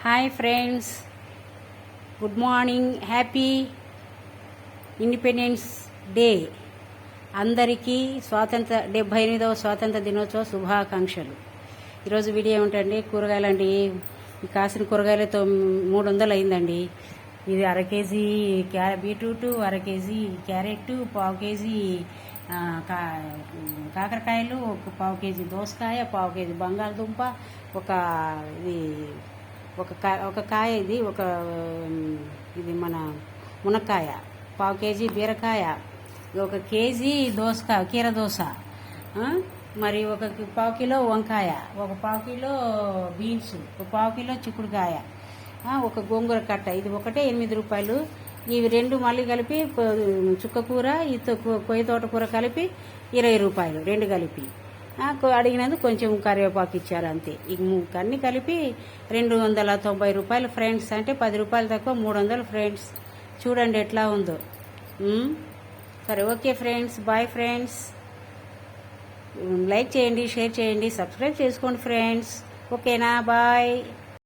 Hi friends, good morning. Happy independence day. అందరికీ 78వ స్వాతంత్ర దినోత్సవ శుభాకాంక్షలు. ఈరోజు వీడియో ఏమిటండి, కూరగాయలండి. కాసిన కూరగాయలతో 300 అయిందండి. ఇది అర కేజీ బీట్రూట్, అర కేజీ క్యారెట్, పావు కేజీ కాకరకాయలు, పావు కేజీ దోసకాయ, పావు కేజీ బంగాళదుంప, ఒక కాయ ఇది మన మునక్కాయ, పావు కేజీ బీరకాయ, ఒక కేజీ కీర దోస, మరి ఒక పావు కిలో వంకాయ, ఒక పావు కిలో బీన్స్, ఒక పావు కిలో చిక్కుడుకాయ, ఒక గోంగూర కట్ట. ఇది ఒకటే 8 రూపాయలు. ఇవి రెండు మళ్ళీ కలిపి చుక్కకూర, కొయ్య తోటకూర కలిపి 20 రూపాయలు, రెండు కలిపి. అడిగినందుకు కొంచెం కరివేపాకు ఇచ్చారు అంతే. అన్నీ కలిపి 290 రూపాయలు ఫ్రెండ్స్. అంటే 10 రూపాయలు తక్కువ 300 ఫ్రెండ్స్. చూడండి ఎట్లా ఉందో. సరే, okay friends, bye friends. Like చేయండి, షేర్ చేయండి, సబ్స్క్రైబ్ చేసుకోండి ఫ్రెండ్స్. ఓకేనా? బాయ్.